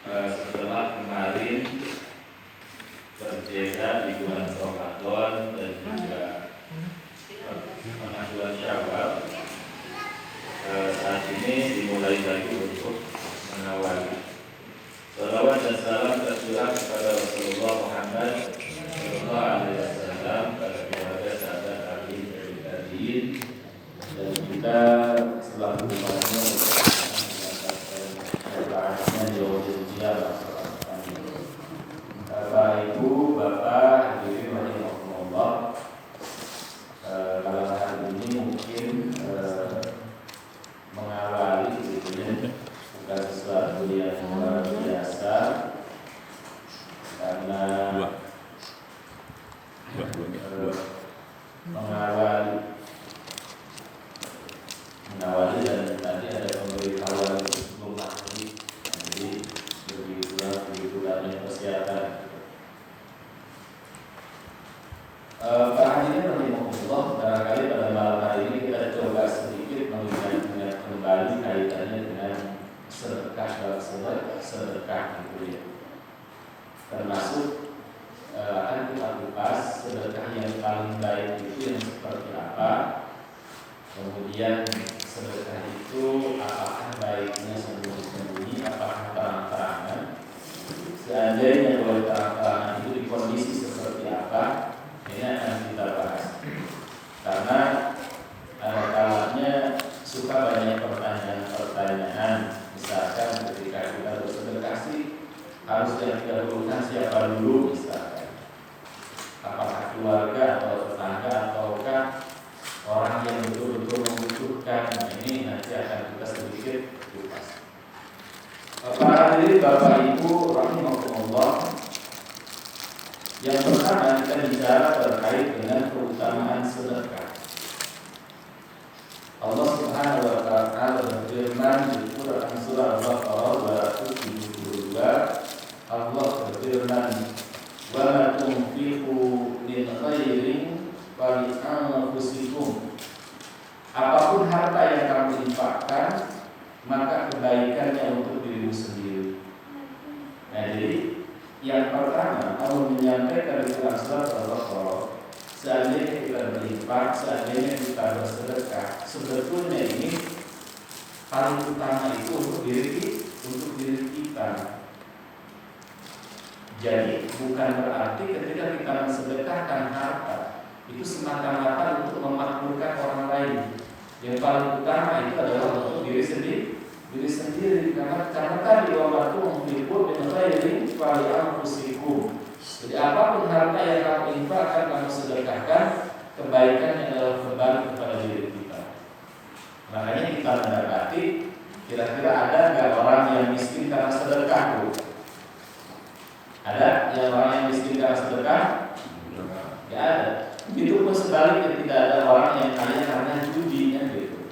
setelah kemarin berbeda di bulan Ramadan dan juga bulan Syawal, saat ini dimulai lagi untuk mengawali. Salawat dan salam tercurah kepada Rasulullah Muhammad Sallallahu Alaihi Wasallam, pada keluarga sahabat tabi'in dan tabi'in, dan kita selalu berdoa Bapak Ibu, Bapak, hadirin rahimakumullah. Kalau hari ini mungkin mengawali gitu ya, bukan sesuatu yang luar biasa, karena mengawali dan tadi ada pemberitahuan sebelum maghrib, jadi begitu banyak persiapan. Para hadirin rahimahullah, barangkali pada malam hari ini kita coba sedikit mengingat kembali kaitannya dengan sedekah dalam sedekah gitu ya. Termasuk akan kita kupas sedekah yang paling baik itu yang seperti apa. Kemudian sedekah itu apakah baiknya sembunyi-sembunyi, apakah terang-terangan. Seandainya kalau terang-terangan itu di kondisi seperti apa, ini akan kita bahas. Karena kalanya suka banyak pertanyaan. Misalkan ketika kita bersedekah harus yang didahulukan siapa dulu, misalkan apakah keluarga atau tetangga ataukah orang yang betul-betul membutuhkan. Ini nanti akan kita sedikit kupas. Para hadirin Bapak Ibu rahimakumullah, yang pertama kita bicara terkait dengan keutamaan sedekah. Allah Subhanahu wa taala berfirman di Quran surah Al-Baqarah 272. Allah berfirman, "Wa ma tunfiqu min khairin fa li anfusikum." Apapun harta yang kamu infakkan, maka kebaikannya untuk dirimu sendiri. Nah, jadi yang pertama Allah menyampaikan di dalam surat Al-Baqarah, seandainya kita berinfak, seandainya kita bersedekah, sebetulnya ini paling utama itu untuk diri kita. Jadi bukan berarti ketika kita mensedekahkan harta itu semata-mata untuk memakmurkan orang lain. Yang paling utama itu adalah untuk diri sendiri, karena tadi waktu memiliki min khairin fa li anfusikum. Jadi apapun harta yang kamu infakkan, kamu sedekahkan, kebaikannya adalah kembali kepada diri kita. Makanya kita mendapati, kira-kira ada nggak orang yang miskin karena sedekah? Ada yang orang yang miskin karena sedekah? Nggak ada. Itu pun sebaliknya, tidak ada orang yang kaya karena judi, kan gitu.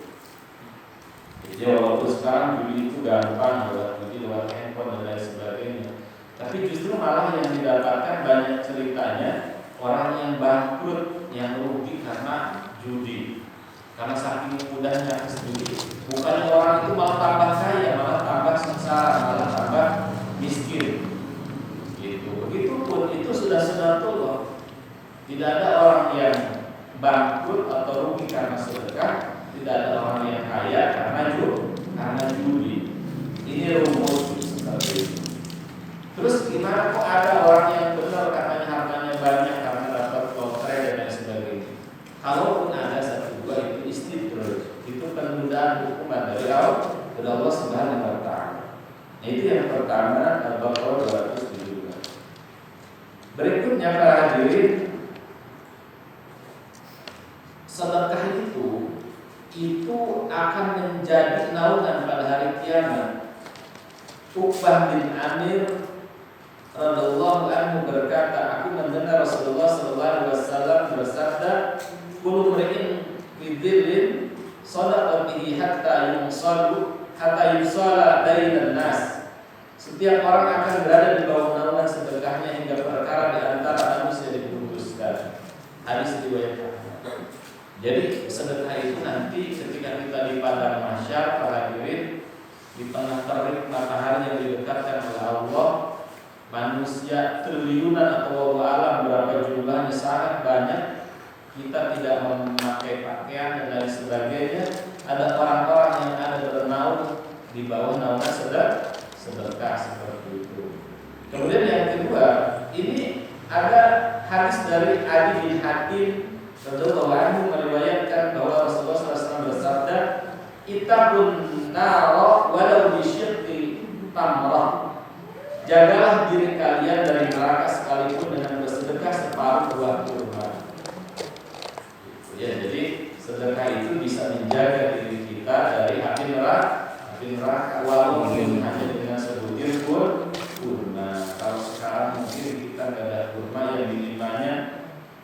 Jadi walaupun sekarang judi itu gampang, lewat handphone dan lain sebagainya, tapi justru malah yang didapatkan banyak ceritanya orang yang bangkrut, yang rugi karena judi, karena saking mudahnya judi. Bukannya orang itu malah tambah kaya, malah tambah sengsara, malah tambah miskin. Gitu. Begitupun itu sudah sunatullah. Tidak ada orang yang bangkrut atau rugi karena sedekah, tidak ada orang yang kaya karena judi. Ini rumus seperti itu. Terus gimana kok ada orang yang benar katanya hartanya banyak karena dapat lotre dan lain sebagainya? Kalaupun ada satu dua itu istidraj, itu penundaan hukuman dari Allah Subhanahu wa taala. Itu yang pertama, Al-Baqarah 272. Berikutnya para hadirin, sedekah itu akan menjadi naungan pada hari kiamat. Uqbah bin Amir radhiyallahu anhu berkata, aku mendengar Rasulullah sallallahu alaihi wasallam bersabda, kullu mri'in fi dhillin shadaqa bihi hatta yusala bainan nas. Setiap orang akan berada di bawah naungan sedekahnya hingga perkara di antara manusia diputuskan. Hadis riwayat Ahmad. Jadi sedekah itu nanti ketika kita di padang mahsyar, para hadirin, di tengah terik matahari yang didekatkan oleh Allah manusia triliunan atau wallahu alam berapa jumlahnya sangat banyak, kita tidak memakai pakaian dan lain sebagainya, ada orang-orang yang ada bernaung di bawah naungan sedekah seperti itu. Kemudian yang kedua, ini ada hadis dari Ali bin Hatim radhiyallahu anhu meriwayatkan bahwa Rasulullah SAW bersabda, "Ittaqun nara walau bisyiqqi tamrah." Jagalah diri kalian dari neraka sekalipun dengan bersedekah separuh buah kurma. Ya, jadi sedekah itu bisa menjaga diri kita dari api neraka walaupun hanya dengan sebutir kurma. Kalau sekarang mungkin kita nggak ada kurma, yang dilimanya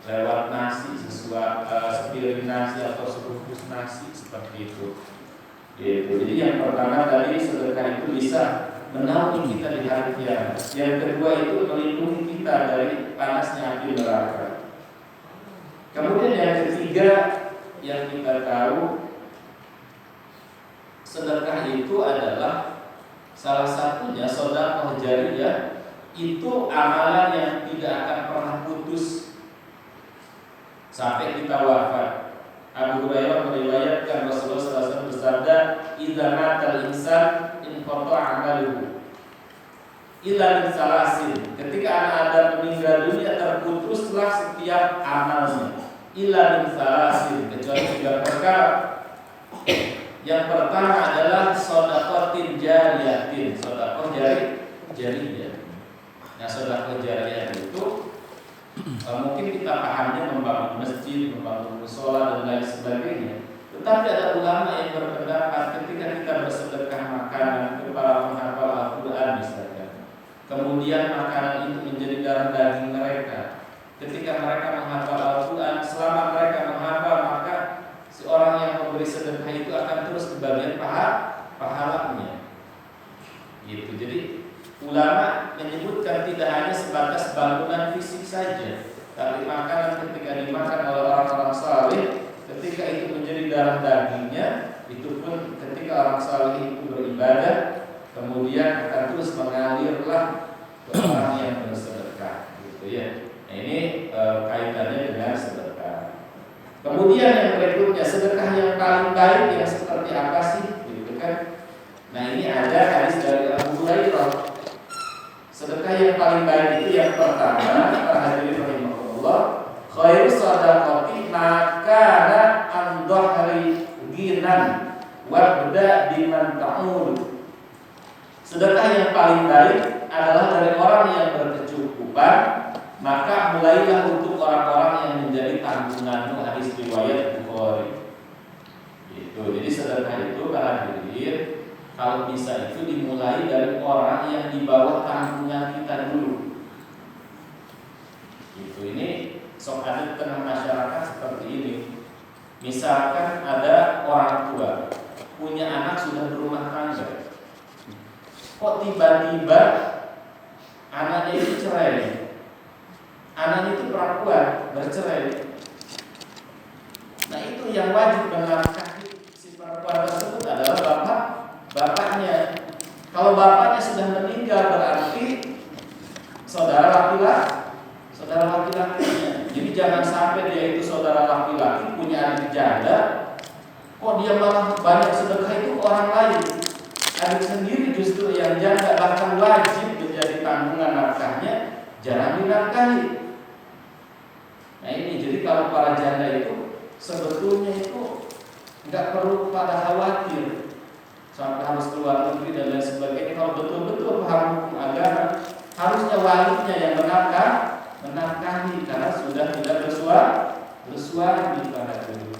lewat nasi, sepiring nasi atau sebungkus nasi seperti itu. Gitu. Jadi yang pertama tadi sedekah itu bisa menaungi kita di hari kiamat. Yang kedua itu melindungi kita dari panasnya api neraka. Kemudian yang ketiga yang kita tahu, sedekah itu adalah salah satunya sedekah jariyah, itu amalan yang tidak akan pernah putus sampai kita wafat. Abu Hurairah meriwayatkan Rasulullah SAW bersabda, "Idza matal insan inqata'a amaluhu illa min salasin." Ketika anak Adam meninggal dunia, terputuslah setiap amalnya. Illa min salasin, kecuali 3 perkara. Yang pertama adalah shadaqatin jariyatin, sedekah jariyah. Nah, sedekah jariyah itu mungkin kita pahamnya membangun masjid, membangun mushola dan lain sebagainya. Tetapi ada ulama yang berpendapat ketika kita bersedekah makanan kepada penghafal Al-Quran misalkan, kemudian makanan itu menjadi darah daging mereka. Ketika mereka menghafal Al-Quran, selama mereka menghafal, maka si orang yang memberi sedekah itu akan terus kebagian pahalanya. Gitu. Jadi ulama menyebutkan tidak hanya sebatas bangunan fisik saja, tapi makanan ketika dimakan oleh orang-orang saleh, ketika itu menjadi darah dagingnya, itu pun ketika orang saleh itu beribadah, kemudian akan terus mengalirlah ke orang yang bersedekah, gitu ya. Nah, ini kaitannya dengan sedekah. Kemudian yang berikutnya, sedekah yang paling baik yang seperti apa sih, gitu kan? Nah, ini ada hadis dari Abu Hurairah. Sedekah yang paling baik itu yang pertama, para hadirin rahimahullah, khairu shadaqati ma kana an dhahri ghinan wabda biman ta'ul. Sedekah yang paling baik adalah dari orang yang berkecukupan, maka mulailah untuk orang-orang yang menjadi tanggunganmu. Hadis riwayat Bukhari. Itu. Jadi sedekah itu para hadirin, kalau bisa itu dimulai dari orang yang di bawah tanggungan kita dulu. Itu ini sok ada di tengah masyarakat seperti ini. Misalkan ada orang tua punya anak sudah berumah tangga, kok tiba-tiba anaknya itu cerai, anaknya itu perempuan bercerai. Nah, itu yang wajib menafkahi si perempuan tersebut adalah bapaknya. Kalau bapaknya sudah meninggal, berarti saudara laki-lakinya. Jadi jangan sampai dia itu saudara laki-laki punya adik janda, kok dia malah banyak sedekah itu ke orang lain. Adik sendiri justru yang janda, bahkan wajib menjadi tanggungan nafkahnya, jangan dinafkahi. Nah, ini jadi kalau para janda itu sebetulnya itu nggak perlu pada khawatir sampai harus keluar negeri dan lain sebagainya. Kalau betul-betul paham hukum agama, harusnya walinya yang menafkahi karena sudah tidak bersuami pada dulu.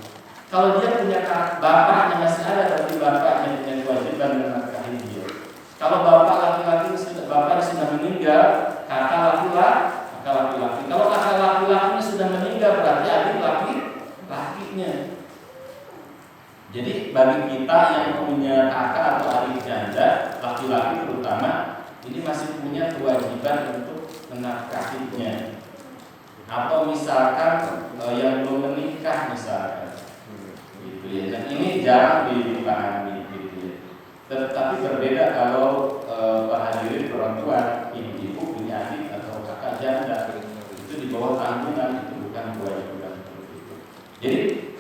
Kalau dia punya bapaknya masih ada, berarti bapaknya punya kewajiban menafkahi dia. Kalau bapaknya sudah meninggal, kakak laki-laki. Kalau kakak laki-lakinya sudah meninggal, berarti adik laki-lakinya. Jadi bagi kita yang punya kakak atau adik janda, laki-laki terutama, ini masih punya kewajiban untuk menafkahinya. Atau misalkan yang belum menikah misalkan, gitu ya. Dan ini jarang dipahami, gitu ya. Tetapi berbeda kalau hadirin perempuan, ibu-ibu punya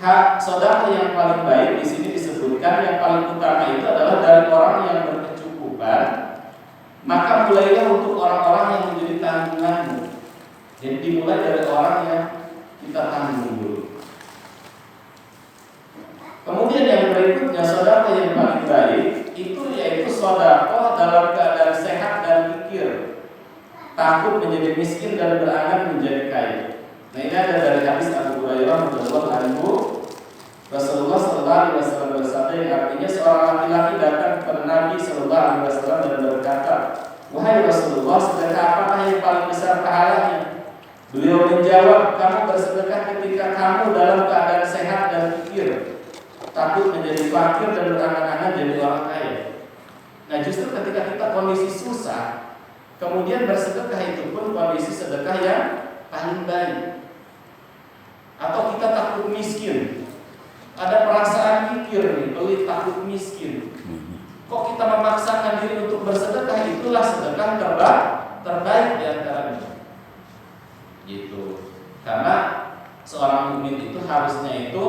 hak sedekah yang paling baik di sini disebutkan yang paling utama itu adalah dari orang yang berkecukupan, maka mulailah untuk orang-orang yang menjadi tanggunganmu. Jadi dimulai dari orang yang kita tanggung dulu. Kemudian yang berikutnya sedekah yang paling baik itu yaitu sedekah dalam keadaan sehat dan pikir, takut menjadi miskin dan berangan menjadi kaya. Nah, ini ada dari hadis Abu Hurairah radhiyallahu anhu. Rasulullah sallallahu alaihi wasallam bersabda yang artinya seorang laki-laki datang kepada Nabi sallallahu alaihi wasallam dan berkata, "Wahai Rasulullah, sedekah apakah yang paling besar pahalanya?" Beliau menjawab, "Kamu bersedekah ketika kamu dalam keadaan sehat dan pikir, takut menjadi fakir dan berangan-angan jadi orang kaya." Nah, justru ketika kita kondisi susah, kemudian bersedekah itu pun kondisi sedekah yang paling baik. Atau kita takut miskin, ada perasaan pikir nih, pelit takut miskin. Kok kita memaksakan diri untuk bersedekah? Itulah sedekah terbaik di antaranya. Gitu. Karena seorang mukmin itu harusnya itu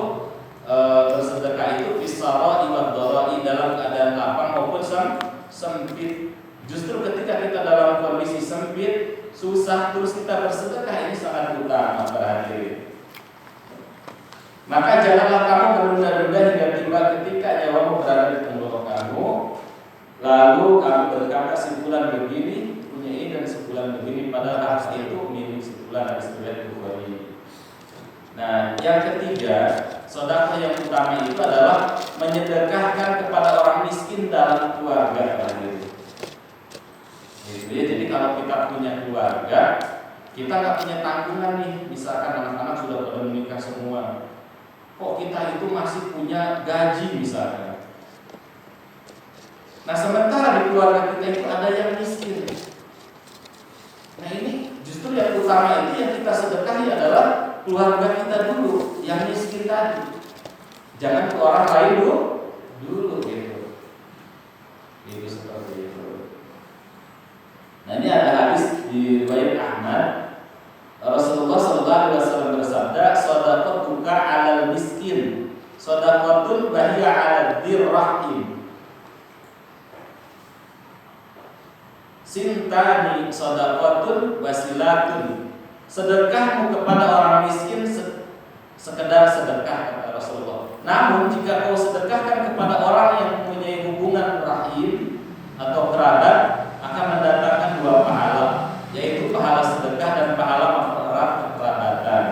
bersedekah itu fisara iwad dharai, dalam keadaan lapang maupun sempit. Justru ketika kita dalam kondisi sempit, susah, terus kita bersedekah, ini sangat utama para hadirin. Maka janganlah kamu menunda-nunda hingga tiba ketika nyawamu berada di tenggorokanmu, lalu kamu berkata sebulan begini punya ini dan sebulan begini, padahal harus itu minim sebulan dan sebulan Bukhari. Nah, yang ketiga, sedekah yang utama itu adalah menyedekahkan kepada orang miskin dalam keluarga. Gitu ya. Jadi kalau kita punya keluarga, kita nggak punya tanggungan nih, misalkan anak-anak sudah pada menikah semua, kok kita itu masih punya gaji misalkan. Nah, sementara di keluarga kita itu ada yang miskin. Nah, ini justru yang utama itu yang kita sedekahi adalah keluarga kita dulu, yang miskin tadi. Jangan ke orang lain dulu gitu. Itu seperti itu. Nah, ini ada hadis di riwayat Ahmad. Rasulullah sallallahu alaihi wasallam bersabda, "Shadaqatuka 'alal miskin, shadaqatun bahiya 'ala dzirrahim." Sintani shadaqatun wasilatun. Sedekahmu kepada orang miskin sekedar sedekah, kata Rasulullah. Namun jika kau sedekahkan kepada orang yang mempunyai hubungan rahim atau kerabat, akan mendatangkan dua pahala, yaitu pahala sedekah dan pahala mempererat kekerabatan.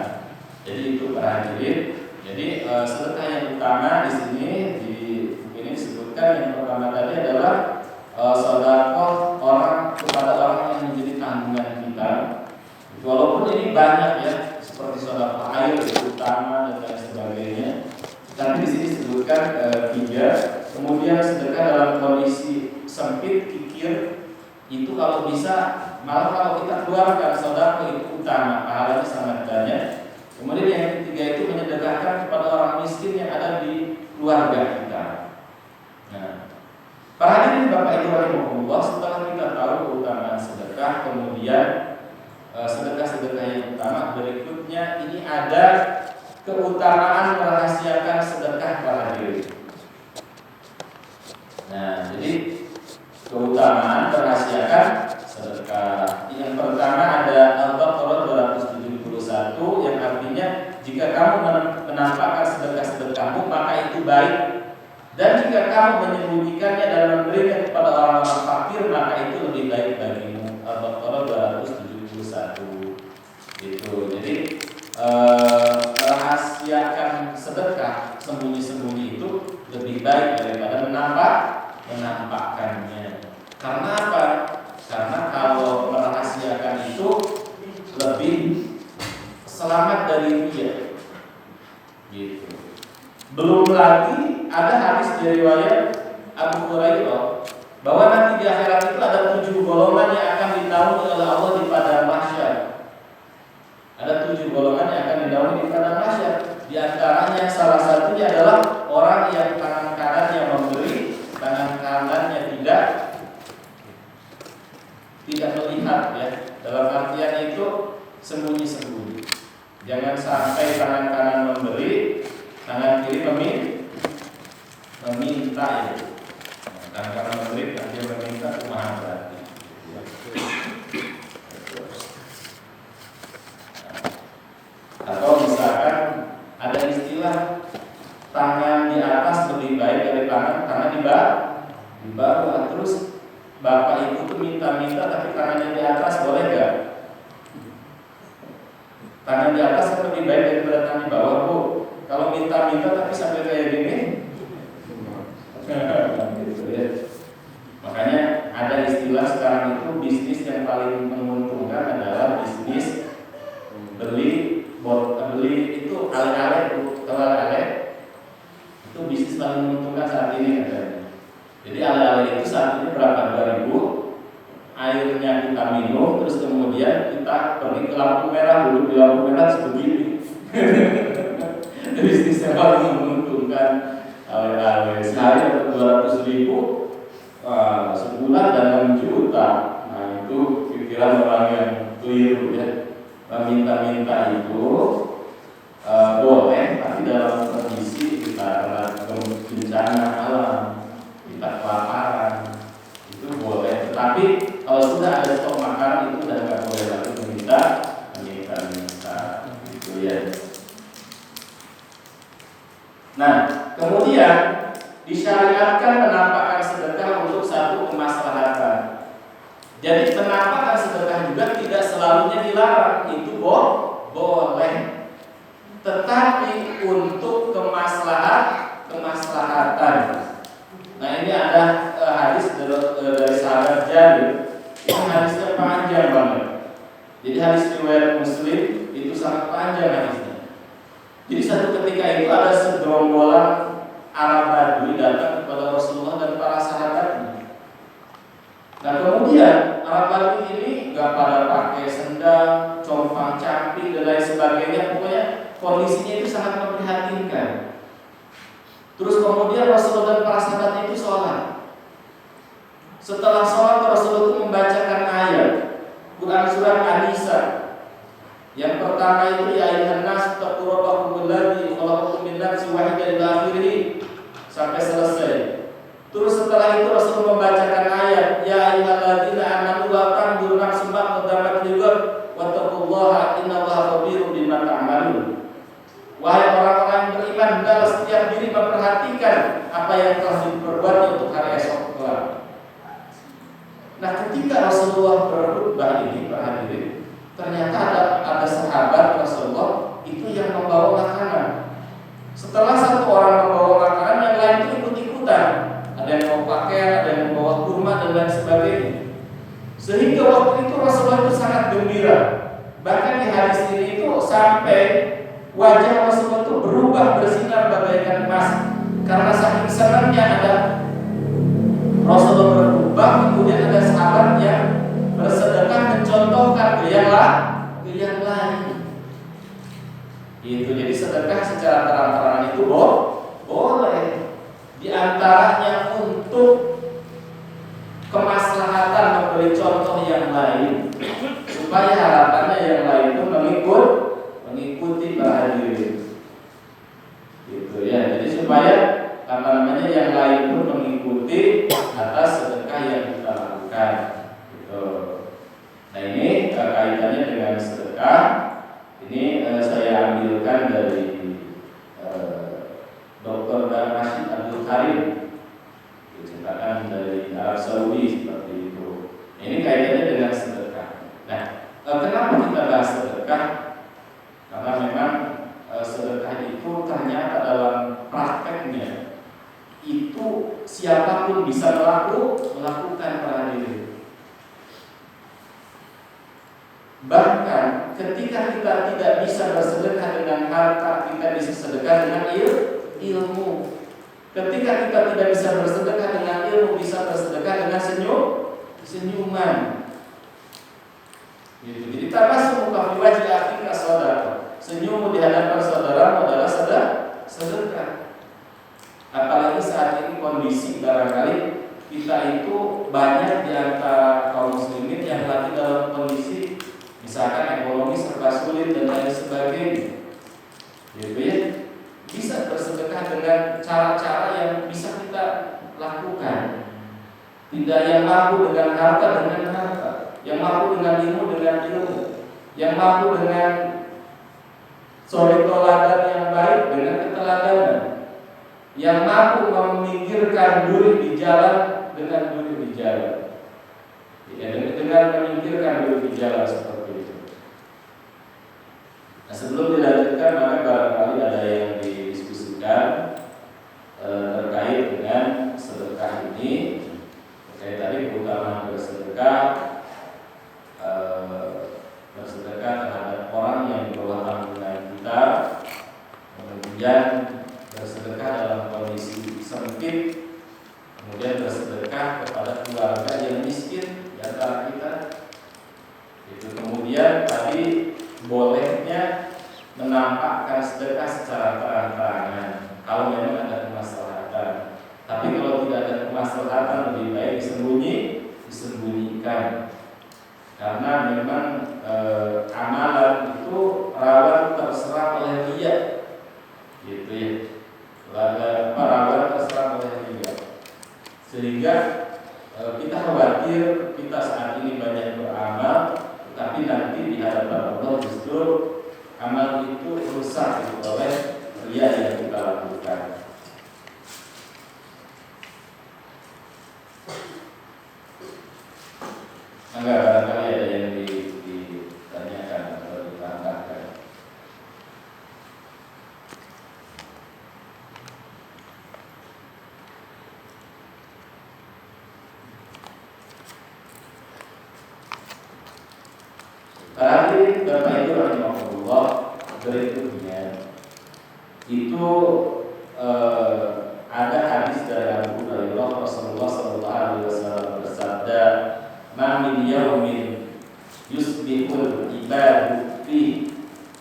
Jadi itu para hadirin. Jadi sedekah yang utama di sini di buku ini disebutkan yang pertama tadi adalah sedekah orang kepada orang yang menjadi tanggungan kita. Walaupun ini banyak ya, seperti sedekah air itu utama dan lain sebagainya. Tapi di sini disebutkan tiga. Kemudian sedekah dalam kondisi sempit, kikir, itu kalau bisa, malah kalau kita keluarkan sedekah itu utama, pahalanya sangat banyak. Kemudian yang ketiga itu menyedekahkan kepada orang miskin yang ada di keluarga kita. Nah, para hadirin Bapak Ibu rahimahullah, setelah kita tahu keutamaan sedekah, kemudian sedekah-sedekah yang utama, berikutnya ini ada keutamaan merahasiakan sedekah para hadirin. Nah, jadi keutamaan merahasiakan sedekah. Yang pertama ada Al-Baqarah 271 yang artinya jika kamu menampakkan sedekah-sedekahmu maka itu baik, dan jika kamu menyembunyikannya dan memberinya kepada orang-orang fakir maka itu lebih baik bagimu. Al-Baqarah 271 itu. Jadi merahasiakan sedekah sembunyi-sembunyi itu lebih baik daripada menampakkannya. Karena apa? Karena kalau merahasiakan itu lebih selamat dari dia. Gitu. Belum lagi ada hadis dari riwayat Abu Hurairah bahwa nanti di akhirat itu ada 7 golongan yang akan dinaungi oleh Allah di padang mahsyar. Ada 7 golongan yang akan dinaungi di padang mahsyar. Di antaranya salah satunya adalah orang yang tangan kanannya memberi, tangan kanannya tidak melihat ya. Dalam artian itu sembunyi-sembunyi. Jangan sampai tangan kanan memberi, Tangan kiri meminta ya. Dan karena memberi dia meminta kumaha berarti. Atau misalkan ada istilah tangan di atas lebih baik dari tangan di bawah. Terus bapak ibu tuh minta-minta tapi tangannya di atas, boleh gak? Tangan di atas kan lebih baik daripada tangan di bawah, Bu. Kalau minta-minta tapi sampai kayak gini, gitu ya. Makanya ada istilah sekarang itu bisnis yang paling menguntungkan adalah bisnis beli itu ale-ale, kalau ale itu bisnis paling menguntungkan saat ini katanya. Jadi ale-ale itu saat ini berapa 2.000, airnya kita minum, terus kemudian kita pergi ke lampu merah, dulu di lampu merah sebegini. Bisnis yang paling menguntungkan ale-ale sehari dapat 200.000, sebulan dan 6 juta. Nah itu pikiran orang yang keliru ya. Meminta-minta itu boleh, tapi dalam kondisi kita bencana alam, kita kelaparan, itu boleh. Tetapi kalau sudah ada stok makanan itu sudah nggak boleh lagi meminta, gitu ya. Nah, kemudian disyariatkan penampakan sedekah untuk satu kemaslahatan. Jadi penampakan sedekah juga tidak selalunya dilarang, itu boleh. Tetapi untuk kemaslahatan. Nah ini ada hadis dari sahabat Jabir. Ini hadisnya panjang banget. Jadi hadis riwayat Muslim itu sangat panjang hadisnya. Jadi satu ketika itu ada segerombolan Arab Badui datang kepada Rasulullah dan para sahabatnya. Nah kemudian Arab Badui ini gak pada pakai sendal, compang camping dan lain sebagainya. Pokoknya kondisinya itu sangat memprihatinkan. Terus kemudian Rasulullah dan para sahabat itu sholat. Setelah sholat Rasulullah itu membacakan ayat Quran surat An-Nisa. Yang pertama itu ya ayyuhan nas taqu rabbakum alladzi khalaqakum min nafsin wahidatin ila akhirih sampai selesai. Terus setelah itu Rasul membacakan ayat ya ayyuhalladzina amanu la tanzuru nafsum ma qaddamat lighad wattaqullaha innallaha khabirum bima ta'malun. Wahai orang-orang yang beriman, hendaklah setiap diri memperhatikan apa yang telah diperbuat untuk hari esok kelak. Nah, ketika Rasulullah berkhutbah ini, hadirin, ternyata ada sahabat Rasulullah itu yang membawa makanan. Setelah satu orang membawa makanan, yang lain itu ikut-ikutan. Ada yang mau pakaian, ada yang membawa kurma dan lain sebagainya. Sehingga waktu itu Rasulullah itu sangat gembira. Bahkan di hadis ini itu sampai wajah Rasulullah itu berubah bersinar bagaikan emas karena saking senangnya ada Rasulullah berubah. Kemudian ada sahabat yang bersedekah mencontohkan ke yang lain. Itu jadi sedekah secara terang-terangan itu boleh. Di antaranya untuk kemaslahatan memberi contoh yang lain supaya harapannya yang lain itu mengikuti para hadirin. Gitu ya. Jadi supaya yang lain pun mengikuti atas sedekah yang kita lakukan. Gitu. Nah ini kaitannya dengan sedekah. Ini saya ambilkan dari Dr. Rashid Abdul Karim, diciptakan dari Arab Saudi seperti itu. Ini kaitannya dengan sedekah. Nah, kenapa kita bahas sedekah? Karena memang sedekah itu ternyata dalam prakteknya itu siapapun bisa melakukan para hadirin. Bahkan ketika kita tidak bisa bersedekah dengan harta, kita bisa sedekah dengan ilmu. Ketika kita tidak bisa bersedekah dengan ilmu, bisa bersedekah dengan senyuman. Gitu. Jadi tabassum fi wajhi akhika shadaqah. Senyum di hadapan saudara adalah sedekah. Apalagi saat ini kondisi barangkali kita itu banyak di antara kaum muslimin yang lagi dalam kondisi misalkan ekonomi serba sulit dan lain sebagainya. Gitu ya. Bisa mampu dengan harta dengan harta, yang mampu dengan ilmu dengan ilmu, yang mampu dengan suri teladan yang baik dengan keteladanan, yang mampu memikirkan duri di jalan dengan duri di jalan, ya, dengan memikirkan duri di jalan seperti itu. Nah, sebelum dilanjutkan, maka barangkali ada yang didiskusikan terkait dengan sedekah ini. Saya tadi keutamaan bersedekah, bersedekah terhadap orang yang di bawah tanggungan kita, kemudian bersedekah dalam kondisi sempit, kemudian bersedekah kepada keluarga yang miskin di antara kita. Itu kemudian tadi bolehnya menampakkan sedekah secara terang-terangan kalau memang ada kemaslahatan. Tapi kalau tidak ada kemaslahatan, lebih baik disembunyikan. Karena memang amalan itu rawan terserang oleh riya, gitu ya. Rawan terserang oleh riya. Sehingga kita khawatir kita saat ini banyak beramal, tapi nanti di hadapan Allah justru amal itu rusak oleh riya yang kita lakukan. Enggak, barangkali ada yang ditanyakan atau ditambahkan. Terakhir, Bapak Ibu rahimahullah, berikutnya itu ada hadis dari Abu Hurairah, Rasulullah sallallahu alaihi wasallam bersabda, "Ma min yaumin yusbihul ibadu fi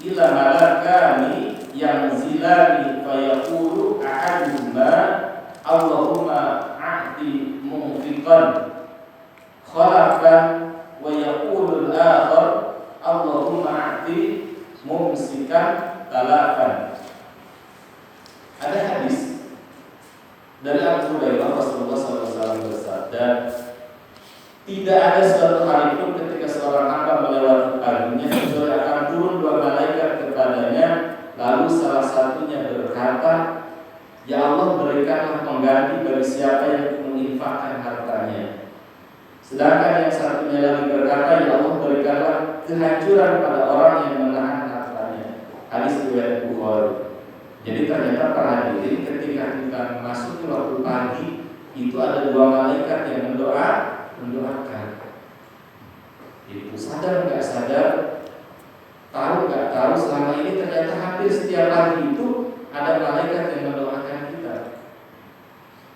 ila malakani yanzilani fa yaqulu ahaduhuma Allahumma a'ti munfiqan khalafan wa yaqulu al-akhar Allahumma a'ti mumsikan talafan." Ada hadis dari Abu Hurairah, Rasulullah SAW bersabda, tidak ada suatu hari pun ketika seorang hamba melewati paginya kecuali akan turun dua malaikat kepadanya, lalu salah satunya berkata, "Ya Allah, berikanlah pengganti bagi siapa yang menginfakkan hartanya." Sedangkan yang satunya lagi berkata, "Ya Allah, berikanlah kehancuran pada orang yang menahan hartanya." Hadis riwayat Bukhari. Jadi ternyata para hadirin, ketika kita memasuki waktu pagi, itu ada dua malaikat yang mendoakan. Itu sadar nggak sadar, tahu nggak tahu, selama ini ternyata hampir setiap pagi itu ada malaikat yang mendoakan kita.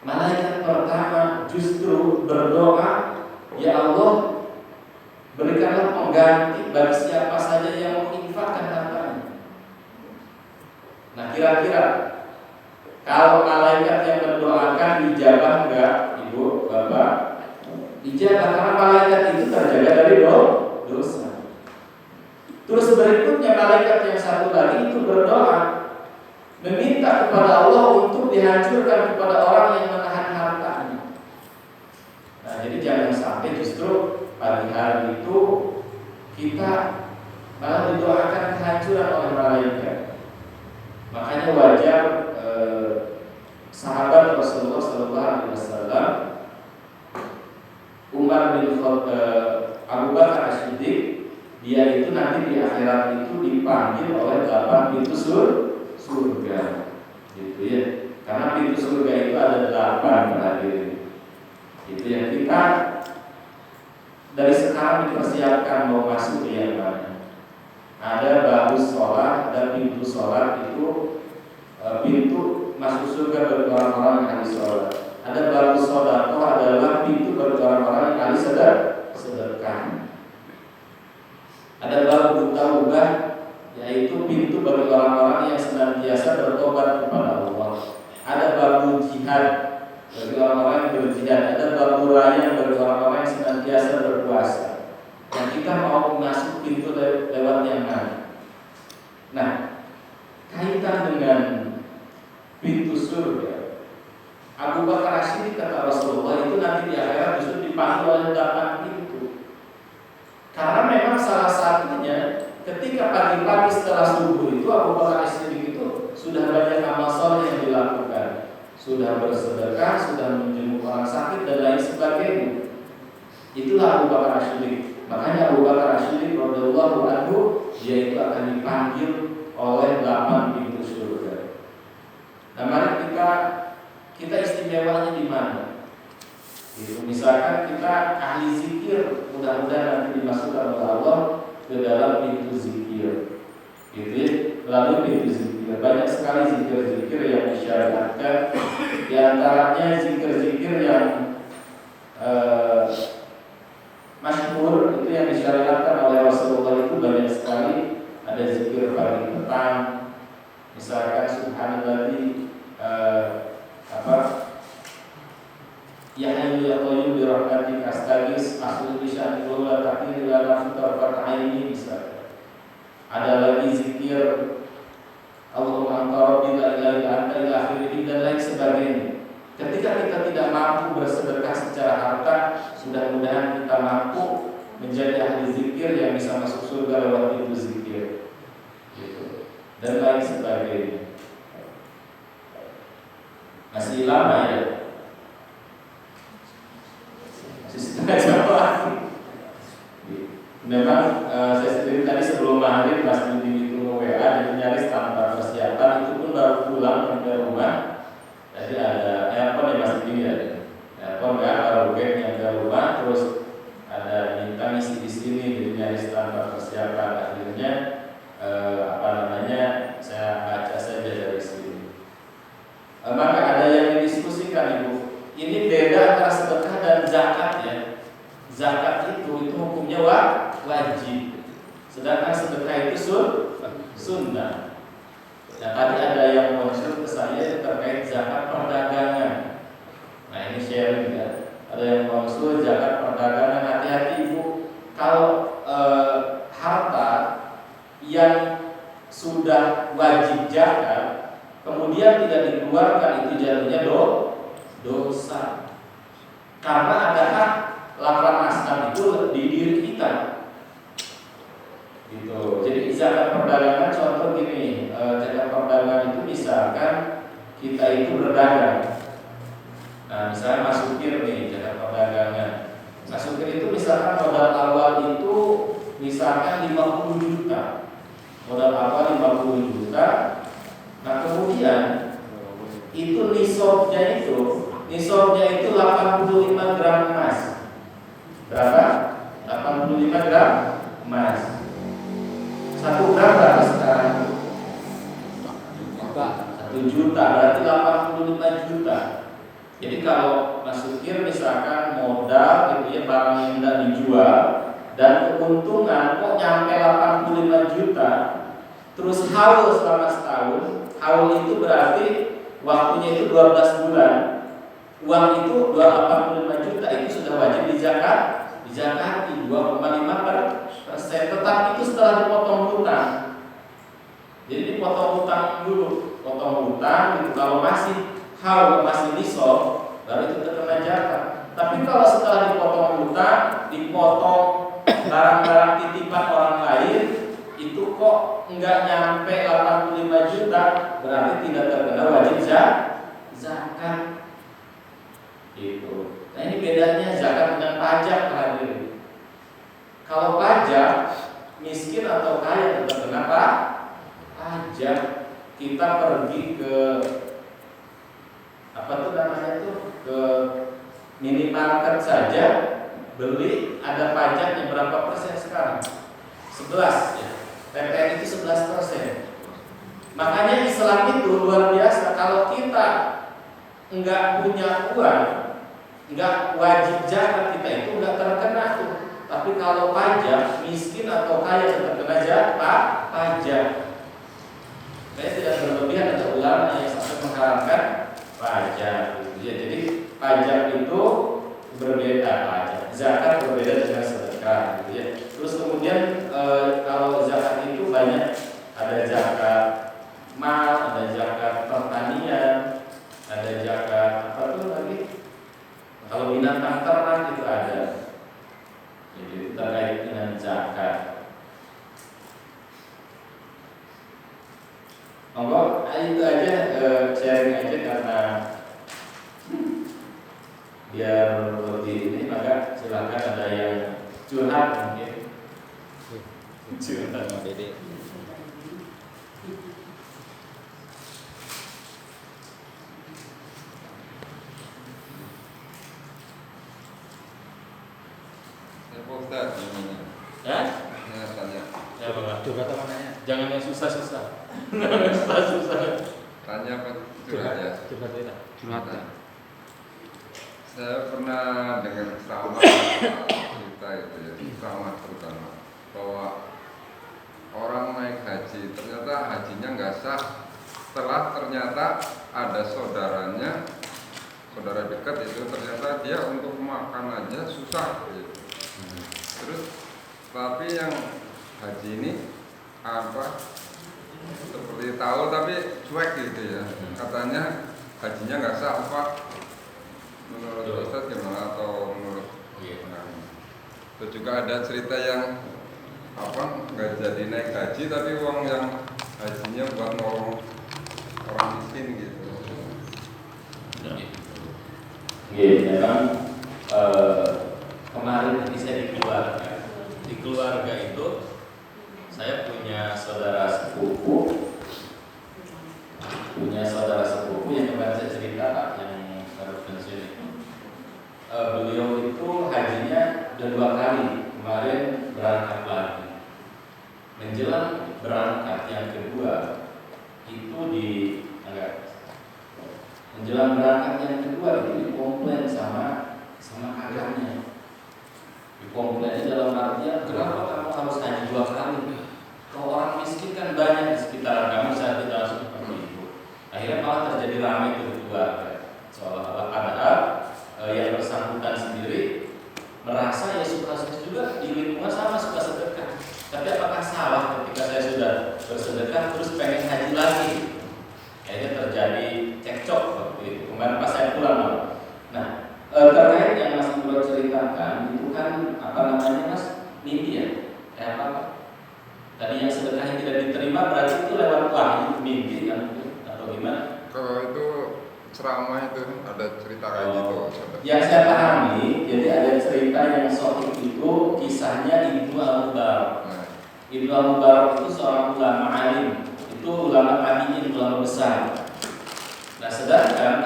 Malaikat pertama justru berdoa, "Ya Allah, berikanlah pengganti bagi siapa saja yang menginfakkan hartanya." Nah, kira-kira kalau malaikat yang mendoakan dijabah enggak, Ibu, Bapak? Dijabah, karena malaikat itu terjaga dari dosa. Terus berikutnya malaikat yang satu lagi itu berdoa, meminta kepada Allah untuk dihancurkan kepada orang yang menahan hartanya. Nah, jadi jangan sampai justru pagi hari itu kita malah didoakan kehancuran oleh malaikat. Makanya wajar sahabat Rasulullah SAW, Umar bin Abu Bakar As-Siddiq, dia itu nanti di akhirat itu dipanggil oleh 8 pintu surga, gitu ya. Karena pintu surga itu ada 8 berhadir. Itu yang kita dari sekarang dipersiapkan mau masuk ke yang mana. Ada babu sholat, ada pintu sholat itu pintu masuk surga bagi orang-orang yang ahli sholat. Ada babu shodaqah, adalah pintu bagi orang-orang yang ahli sedekah. Ada babu taubah, yaitu pintu bagi orang-orang yang senantiasa bertobat kepada Allah. Ada babu jihad bagi orang-orang yang berjihad. Ada babu raya bagi orang-orang yang senantiasa berpuasa. Dan kita mau masuk pintu lewat yang mana? Nah, kaitan dengan pintu surga, Abu Bakar As-Siddiq kata Rasulullah itu nanti di akhirat justru dipanggil Karena memang salah satunya ketika pagi-pagi setelah subuh itu Abu Bakar As-Siddiq itu sudah banyak amal soleh yang dilakukan, sudah bersedekah, sudah menjenguk orang sakit dan lain sebagainya. Itulah Abu Bakar As-Siddiq. Makanya Abu Bakar As-Siddiq radhiyallahu anhu dia itu akan dipanggil oleh 8 pintu surga. Nah, mari kita istimewanya di mana? Gitu. Misalkan kita ahli zikir, mudah-mudahan nanti dimasukkan oleh Allah ke dalam pintu zikir. Gitu ya. Lalu pintu zikir banyak sekali zikir-zikir yang disyariatkan. Di antaranya zikir-zikir yang masyhur itu yang disyariatkan oleh Rasulullah itu banyak sekali. Ada zikir pagi petang, misalkan subhanalladzi ya hayyu ya qayyum bi rahmatika astaghis aslu bi sya'ni wa taqdir la nafsu tarfat aini misalkan. Ada lagi zikir Allahumma anta rabbi la ilaha illa anta ila akhirih dan lain sebagainya. Ketika kita tidak mampu bersedekah secara harta, mudah-mudahan kita mampu menjadi ahli zikir yang bisa masuk surga lewat pintu zikir, gitu. Dan lain sebagainya. Masih lama ya? Masih setengah jam lagi. Memang saya sendiri tadi sebelum maghrib masih itu WA, jadi nyaris tanpa persiapan, itu pun baru pulang ke rumah. Jadi ada airport yang masih tinggi ya, airport ya, baru yang ke rumah, terus ada minta ngisi di sini, jadi nyaris tanpa persiapan. Akhirnya saya baca saja dari sini. Maka ada yang didiskusikan Ibu. Ini beda antara sedekah dan zakat ya. Zakat itu hukumnya wajib. Sedangkan sedekah itu sunnah. Nah, tadi ada yang mention ke saya terkait zakat perdagangan. Nah, ini sharing ya. Ada yang mention zakat perdagangan. Hati-hati Ibu. Kalau harta yang sudah wajib zakat kemudian tidak dikeluarkan, itu jatuhnya dosa. Karena ada hak laporan asnaf itu di diri kita. Gitu. Jadi zakat perdagangan contoh gini, zakat perdagangan itu misalkan kita itu berdagang. Nah, misalnya masukir nih zakat perdagangan. Masukir itu misalkan modal awal itu misalkan 50 juta. Modal awal 50 juta. Nah, kemudian itu nisabnya itu 85 gram emas. Berapa? 85 gram emas. 1 gram berapa sekarang? 1 juta, berarti 85 juta. Jadi kalau masukir misalkan modal gitu ya, barang yang tidak dijual dan keuntungan kok nyampe 85 juta, terus haul selama setahun. Haul itu berarti waktunya itu 12 bulan. Uang itu 285 juta itu sudah wajib dizakati 2,5%. Tetapi itu setelah dipotong hutang. Jadi dipotong hutang dulu, potong hutang gitu. Kalau masih haul, masih nisab, baru itu terkena zakat. Tapi kalau setelah dipotong hutang, dipotong barang-barang titipan orang lain, itu kok enggak nyampe 85 juta, berarti tidak terkena wajib zakat. Gitu. Nah, ini bedanya zakat dengan pajak hadirin. Kalau pajak, miskin atau kaya tetap kena pajak. Kita pergi ke ke minimarket saja beli, ada pajaknya berapa persen sekarang? 11 ya. PPN itu 11%. Makanya Islam itu luar biasa. Kalau kita enggak punya uang, enggak wajib zakat, kita itu enggak terkena tuh. Tapi kalau pajak, miskin atau kaya tetap kena pajak. Saya tidak berlebihan, ada ulama yang sampai mengharamkan pajak. Ya, jadi pajak itu berbeda, pajak zakat berbeda dengan sedekah, gitu ya. Terus kemudian kalau zakat itu banyak, ada zakat mal, ada zakat pertanian, ada zakat apa tuh lagi? Kalau binatang ternak itu ada. Jadi terkait dengan zakat. Monggo, itu aja sharing aja karena biar lebih ini, maka silakan ada yang curhat mungkin. Curhat sama Dede. Ustaz, gimana? Ya? Ya, tanya. Ya, Bapak. Curhat apa nanya? Jangan yang susah-susah. Susah-susah. Tanya apa? Curhat ya? Curhat ya. Curhat ya. Saya pernah dengar ceramah cerita itu ya, ceramah terutama bahwa orang naik haji ternyata hajinya nggak sah setelah ternyata ada saudaranya, saudara dekat itu ternyata dia untuk makan aja susah gitu. Terus tapi yang haji ini apa seperti tahu tapi cuek gitu ya, katanya hajinya nggak sah apa menurut Ustaz gimana atau menurut Terus juga ada cerita yang apa nggak jadi naik haji tapi uang yang hajinya buat nolong orang miskin gitu. Memang kemarin ini saya di keluarga itu saya punya saudara sepupu yang kemarin saya cerita Pak, yang baru pensiun itu. Beliau itu hajinya udah 2 kali, kemarin berangkat lagi. Menjelang berangkat yang kedua itu menjelang berangkat yang kedua itu dikomplain sama kakaknya. Dikomplain dalam artian kenapa kamu harus haji 2 kali? Kalau orang miskin kan banyak di sekitar kamu, saya tidak langsung seperti itu. Akhirnya malah terjadi ramai kedua, seolah-olah padahal yang bersangkutan sendiri merasa ya suka-suka juga di lingkungan sama suka sedekah. Tapi apakah salah ketika saya sudah bersedekah terus pengen haji lagi? Akhirnya terjadi cekcok waktu itu. Kemarin pas saya pulang. Nah, terkait yang Mas Ibro ceritakan itu kan apa namanya Mas, mimpi ya? Apa? Tadi yang sedekah yang tidak diterima berarti itu lewat wahyu mimpi kan atau gimana? Kalau itu ceramah itu ada cerita kayak gitu. Yang saya pahami, jadi ada cerita yang sahih itu kisahnya Ibnu Al-Mubarak. Ibnu Al-Mubarak itu seorang ulama alim, itu ulama tabi'in, ulama besar. Nah, sedangkan